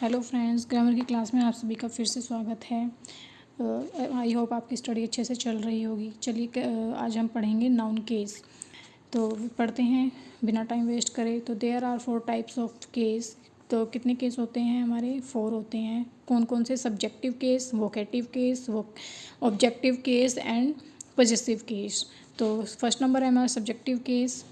Hello friends, grammar की class में आप सभी का फिर से स्वागत है। आई होप आपकी स्टडी अच्छे से चल रही होगी। चलिए आज हम पढ़ेंगे नाउन केस। तो पढ़ते हैं बिना टाइम वेस्ट करे। तो there are 4 types of case. तो कितने केस होते हैं हमारे? 4 होते हैं। कौन कौन से? Subjective case, vocative case, objective case and possessive case. तो फर्स्ट नंबर है हमारा सब्जेक्टिव केस,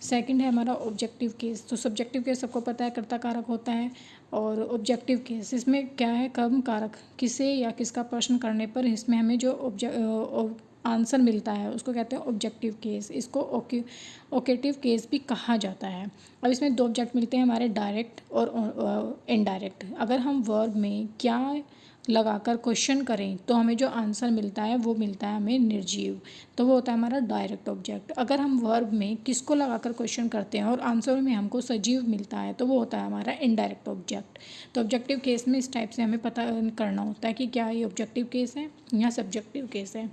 सेकंड है हमारा ऑब्जेक्टिव केस। तो सब्जेक्टिव केस सबको पता है कर्ता कारक होता है, और ऑब्जेक्टिव केस इसमें क्या है? कर्म कारक, किसे या किसका प्रश्न करने पर इसमें हमें जो आंसर मिलता है उसको कहते हैं ऑब्जेक्टिव केस। इसको ओकेटिव केस भी कहा जाता है। अब इसमें 2 ऑब्जेक्ट मिलते हैं हमारे, डायरेक्ट और इनडायरेक्ट। अगर हम वर्ब में क्या लगाकर क्वेश्चन करें तो हमें जो आंसर मिलता है वो मिलता है हमें निर्जीव, तो वो होता है हमारा डायरेक्ट ऑब्जेक्ट। अगर हम वर्ब में किसको लगाकर क्वेश्चन करते हैं और आंसर में हमको सजीव मिलता है तो वो होता है हमारा इनडायरेक्ट ऑब्जेक्ट। तो ऑब्जेक्टिव केस में इस टाइप से हमें पता करना होता है कि क्या ये ऑब्जेक्टिव केस है या सब्जेक्टिव केस है।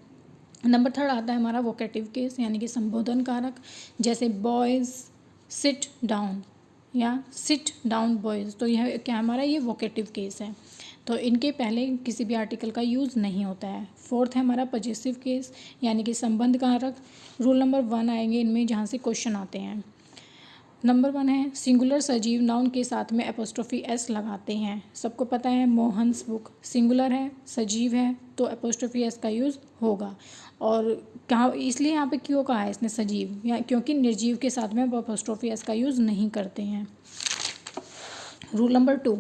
नंबर 3 आता है हमारा वोकेटिव केस, यानी कि संबोधन कारक। जैसे बॉयज़ सिट डाउन या सिट डाउन बॉयज़, तो यह क्या हमारा ये वोकेटिव केस है। तो इनके पहले किसी भी आर्टिकल का यूज़ नहीं होता है। 4th है हमारा पॉजेसिव केस, यानी कि संबंध कारक। रूल नंबर 1 आएंगे इनमें जहाँ से क्वेश्चन आते हैं। नंबर 1 है सिंगुलर सजीव नाउन के साथ में एपोस्ट्रोफी एस लगाते हैं। सबको पता है मोहन्स बुक सिंगुलर है, सजीव है, तो एपोस्ट्रोफी एस का यूज़ होगा। और कहा इसलिए यहाँ पे क्यों कहा है इसने सजीव, या क्योंकि निर्जीव के साथ में एपोस्ट्रोफी एस का यूज़ नहीं करते हैं। रूल नंबर 2,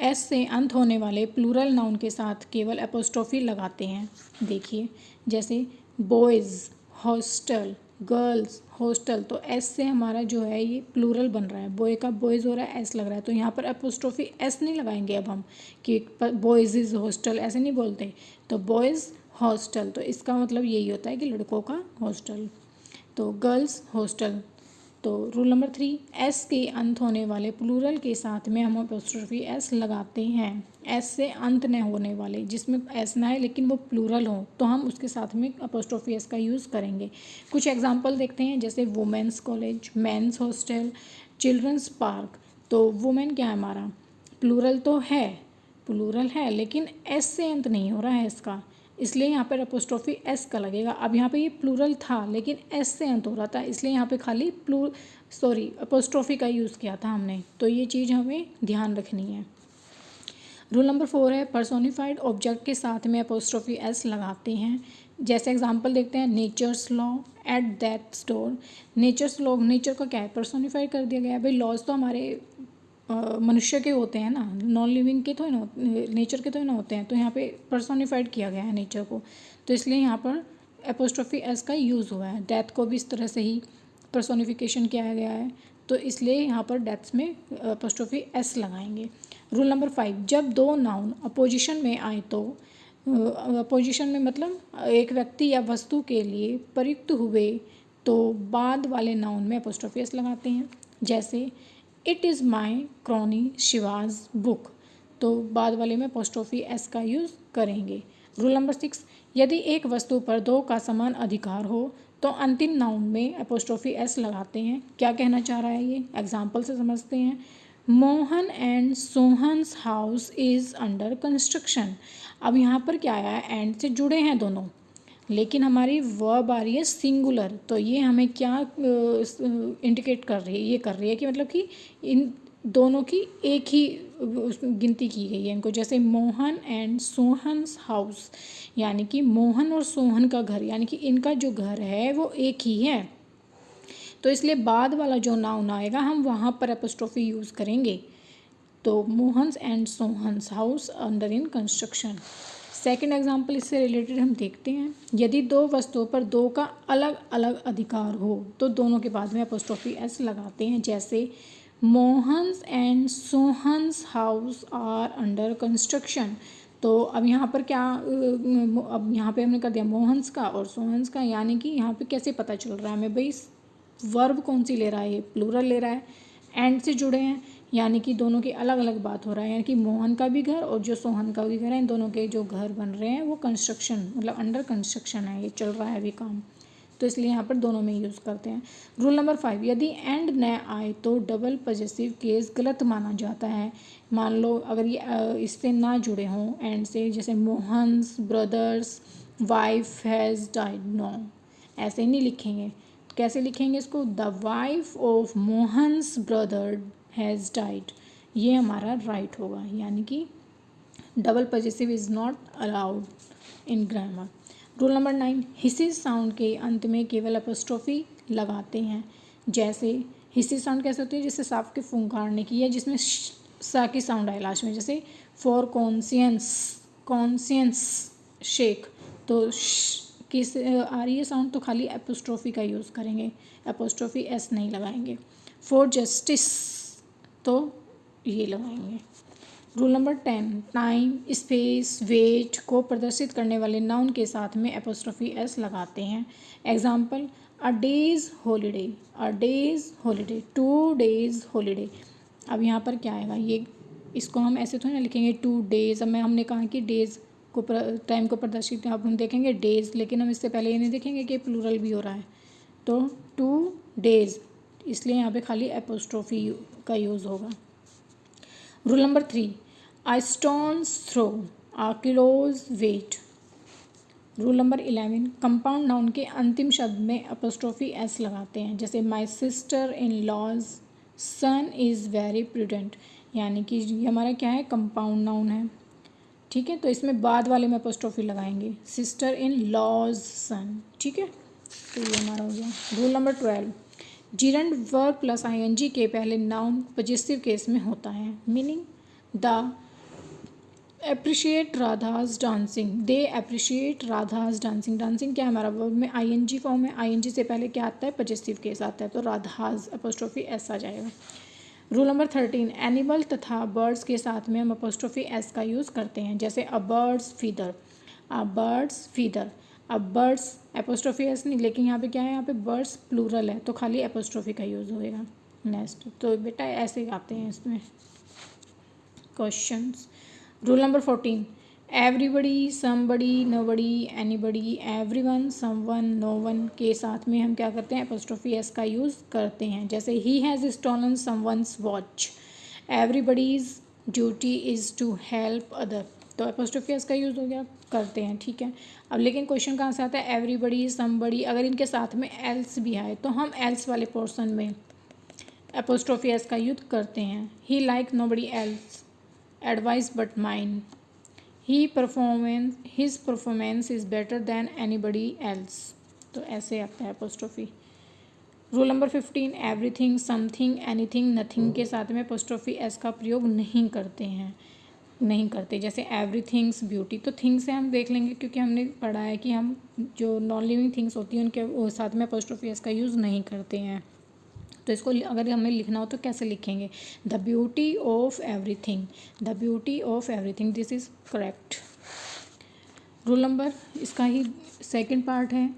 एस से अंत होने वाले प्लूरल नाउन के साथ केवल एपोस्ट्रोफी लगाते हैं। देखिए जैसे बॉयज़ हॉस्टल, गर्ल्स हॉस्टल, तो एस से हमारा जो है ये प्लूरल बन रहा है। बॉय का बॉयज़ हो रहा है, एस लग रहा है, तो यहाँ पर एपोस्ट्रोफी एस नहीं लगाएंगे अब हम कि बॉयज़ इज़ हॉस्टल, ऐसे नहीं बोलते। तो बॉयज़ हॉस्टल, तो इसका मतलब यही होता है कि लड़कों का हॉस्टल। तो गर्ल्स हॉस्टल। तो रूल नंबर 3, एस के अंत होने वाले प्लूरल के साथ में हम एपोस्ट्रोफी एस लगाते हैं। एस से अंत न होने वाले, जिसमें एस ना है लेकिन वो प्लूरल हो, तो हम उसके साथ में एपोस्ट्रोफी एस का यूज़ करेंगे। कुछ एग्जांपल देखते हैं, जैसे women's college, men's hostel, children's park. तो वुमेन क्या है हमारा? प्लूरल तो है, प्लूरल है, लेकिन एस से अंत नहीं हो रहा है इसका, इसलिए यहाँ पर एपोस्ट्रोफी एस का लगेगा। अब यहाँ पे ये प्लूरल था लेकिन एस से अंत हो रहा था, इसलिए यहाँ पे खाली एपोस्ट्रोफी का यूज़ किया था हमने। तो ये चीज़ हमें ध्यान रखनी है। रूल नंबर 4 है पर्सोनिफाइड ऑब्जेक्ट के साथ में एपोस्ट्रोफी एस लगाते हैं। जैसे एग्जांपल देखते हैं, nature's law at that store. Nature's law, nature का क्या है? पर्सोनिफाइड कर दिया गया है। भाई लॉज तो हमारे मनुष्य के होते हैं ना, नॉन लिविंग के तो ना, नेचर के तो ना होते हैं। तो यहाँ पे पर्सोनिफाइड किया गया है नेचर को, तो इसलिए यहाँ पर एपोस्ट्रोफी एस का यूज़ हुआ है। डेथ को भी इस तरह से ही पर्सोनिफिकेशन किया गया है, तो इसलिए यहाँ पर डेथ्स में एपोस्ट्रोफी एस लगाएंगे। रूल नंबर 5, जब 2 नाउन अपोजिशन में आए तो अपोजिशन में मतलब एक व्यक्ति या वस्तु के लिए प्रयुक्त हुए तो बाद वाले नाउन में एपोस्ट्रोफी एस लगाते हैं। जैसे it is my crony Shiva's book, तो बाद वाले में एपोस्ट्रोफी एस का यूज़ करेंगे। रूल नंबर 6, यदि एक वस्तु पर 2 का समान अधिकार हो तो अंतिम नाउन में एपोस्ट्रोफी एस लगाते हैं। क्या कहना चाह रहा है ये? एग्जाम्पल से समझते हैं। Mohan and Sohan's house is under construction. अब यहाँ पर क्या आया है? एंड से जुड़े हैं दोनों, लेकिन हमारी वर्ब आ रही है सिंगुलर, तो ये हमें क्या इंडिकेट कर रही है? ये कर रही है कि मतलब कि इन दोनों की एक ही गिनती की गई है इनको। जैसे मोहन एंड सोहन्स हाउस, यानी कि मोहन और सोहन का घर, यानी कि इनका जो घर है वो एक ही है, तो इसलिए बाद वाला जो नाउन आएगा हम वहाँ पर एपोस्ट्रोफी यूज़ करेंगे। तो Mohan's and Sohan's house under in construction. Second example इससे रिलेटेड हम देखते हैं, यदि 2 वस्तुओं पर 2 का अलग अलग अधिकार हो तो दोनों के बाद में एपोस्ट्रोफी एस लगाते हैं। जैसे Mohan's and Sohan's house are under construction. तो अब यहाँ पर क्या, अब यहाँ पे हमने कर दिया मोहन्स का और सोहन्स का, यानी कि यहाँ पे कैसे पता चल रहा है हमें? भाई वर्ब कौन सी ले रहा है? ये प्लूरल ले रहा है, एंड से जुड़े हैं, यानी कि दोनों की अलग अलग बात हो रहा है, यानी कि मोहन का भी घर और जो सोहन का भी घर है, इन दोनों के जो घर बन रहे हैं वो कंस्ट्रक्शन मतलब अंडर कंस्ट्रक्शन है, ये चल रहा है अभी काम। तो इसलिए यहाँ पर दोनों में यूज़ करते हैं। रूल नंबर 5, यदि एंड न आए तो डबल पॉजेसिव केस गलत माना जाता है। मान लो अगर ये इससे ना जुड़े हों एंड से, जैसे Mohan's brother's wife has died, no ऐसे नहीं लिखेंगे। तो कैसे लिखेंगे इसको, the wife of Mohan's brother has died, ये हमारा राइट होगा, यानी कि double possessive is not allowed in grammar. Rule number 9, हिसिस साउंड के अंत में केवल एपोस्ट्रोफी लगाते हैं। जैसे हिसिस साउंड कैसे होती है, जैसे सांप के फुंकारने की, या जिसमें सा की साउंड आए लास्ट में, जैसे फॉर कॉन्सियंस शेक, तो किस आ रही है साउंड तो खाली एपोस्ट्रोफी का यूज़ करेंगे, एपोस्ट्रोफी एस नहीं लगाएंगे। फॉर जस्टिस तो ये लगाएंगे। Rule number 10, time space weight को प्रदर्शित करने वाले नाउन के साथ में एपोस्ट्रोफी एस लगाते हैं। एग्जाम्पल, अ डेज हॉलीडे, अ डेज हॉलीडे, 2 days हॉलीडे। अब यहाँ पर क्या आएगा, ये इसको हम ऐसे थोड़ी ना लिखेंगे 2 days। अब हमने कहा कि डेज़ को टाइम को प्रदर्शित, अब हम देखेंगे डेज़, लेकिन हम इससे पहले ये नहीं देखेंगे कि प्लूरल भी हो रहा है। तो 2 days, इसलिए यहाँ पे खाली एपोस्ट्रोफी का यूज़ होगा। Rule number 3, a stone's throw, a kilo's weight। Rule number 11, compound noun के अंतिम शब्द में एपोस्ट्रोफी एस लगाते हैं। जैसे my sister in law's son is very prudent, यानी कि ये हमारा क्या है, कंपाउंड नाउन है, ठीक है। तो इसमें बाद वाले में एपोस्ट्रोफी लगाएंगे, सिस्टर इन लॉज सन, ठीक है। तो ये हमारा हो गया। Rule number 12, gerund verb plus ING के पहले नाउन पॉजिटिव केस में होता है। Meaning, the appreciate Radha's dancing, they appreciate Radha's dancing. Dancing क्या है हमारा, वर्ब में आईएनजी फॉर्म है, आईएनजी से पहले क्या आता है, पॉजिटिव केस आता है, तो राधाज एपोस्ट्रोफी एस आ जाएगा। रूल नंबर 13, एनिमल तथा बर्ड्स के साथ में हम एपोस्ट्रोफी एस का यूज़ करते हैं। जैसे a bird's feather, a bird's feather. अब बर्ड्स एपोस्ट्रोफी एस नहीं, लेकिन यहाँ पे क्या है, यहाँ पे बर्ड्स प्लूरल है तो खाली एपोस्ट्रोफी का यूज़ होएगा। नेक्स्ट, तो बेटा ऐसे आते हैं इसमें questions. Rule number 14, everybody, somebody, nobody, anybody, everyone, someone, known के साथ में हम क्या करते हैं, एपोस्ट्रोफी एस का यूज़ करते हैं। जैसे ही has stolen someone's watch, everybody's duty is to help other, तो एपोस्ट्रोफी एस का यूज़ हो गया, करते हैं, ठीक है। अब लेकिन क्वेश्चन कहाँ से आता है, एवरीबडी, समबडी, अगर इनके साथ में एल्स भी आए तो हम एल्स वाले पोर्शन में एपोस्ट्रोफी एस का यूज़ करते हैं। He like nobody else advice but mine, his performance is better than anybody else, तो ऐसे आता है apostrophe. Rule number 15, everything, something, anything, nothing के साथ में एपोस्ट्रोफी एस का प्रयोग नहीं करते हैं, नहीं करते। जैसे एवरीथिंग्स ब्यूटी, तो थिंग्स से हम देख लेंगे क्योंकि हमने पढ़ा है कि हम जो नॉन लिविंग थिंग्स होती हैं उनके साथ में एपोस्ट्रोफी एस का यूज़ नहीं करते हैं। तो इसको अगर हमें लिखना हो तो कैसे लिखेंगे, the beauty of everything, the beauty of everything, this is correct. Rule number, इसका ही सेकंड पार्ट है,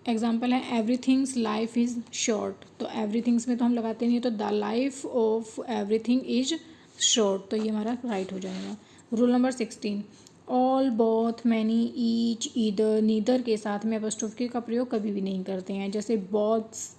एग्जाम्पल है एवरीथिंग्स लाइफ इज़ शॉर्ट, तो एवरीथिंग्स में तो हम लगाते नहीं, तो the life of everything is short, तो ये हमारा राइट हो जाएगा। Rule number 16, all, both, many, each, either, neither के साथ में एपोस्ट्रोफी का प्रयोग कभी भी नहीं करते हैं। जैसे बोथ्स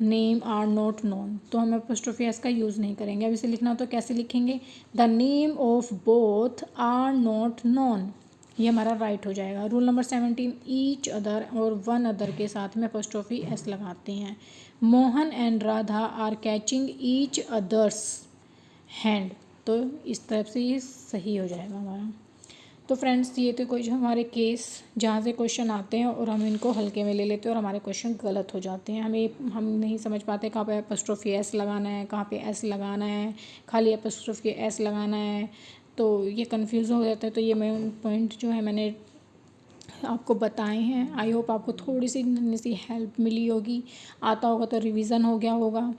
नेम आर नॉट नोन, तो हम एपोस्ट्रोफी एस का यूज़ नहीं करेंगे। अब इसे लिखना हो तो कैसे लिखेंगे, the name of both are not known, ये हमारा राइट हो जाएगा। रूल नंबर 17, ईच अदर और वन अदर के साथ में एपोस्ट्रोफी एस लगाते हैं। Mohan and Radha are catching each other's hand, तो इस तरफ से ये सही हो जाएगा हमारा। तो फ्रेंड्स, ये तो कुछ हमारे केस जहाँ से क्वेश्चन आते हैं और हम इनको हल्के में ले लेते हैं और हमारे क्वेश्चन गलत हो जाते हैं। हम नहीं समझ पाते कहाँ पे एपोस्ट्रोफी एस लगाना है, कहाँ पे एस लगाना है, खाली एपोस्ट्रोफी एस लगाना है, तो ये कंफ्यूज हो जाता है। तो ये मेन पॉइंट जो है मैंने आपको बताए हैं। आई होप आपको थोड़ी सी हेल्प मिली होगी। आता होगा तो रिवीजन हो गया होगा,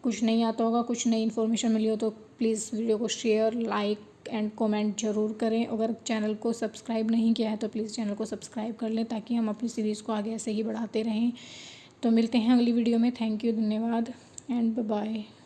कुछ नहीं आता होगा, कुछ नई इन्फॉर्मेशन मिली हो तो प्लीज़ वीडियो को शेयर, लाइक एंड कमेंट ज़रूर करें। अगर चैनल को सब्सक्राइब नहीं किया है तो प्लीज़ चैनल को सब्सक्राइब कर लें ताकि हम अपनी सीरीज़ को आगे ऐसे ही बढ़ाते रहें। तो मिलते हैं अगली वीडियो में। थैंक यू, धन्यवाद एंड बाय बाय।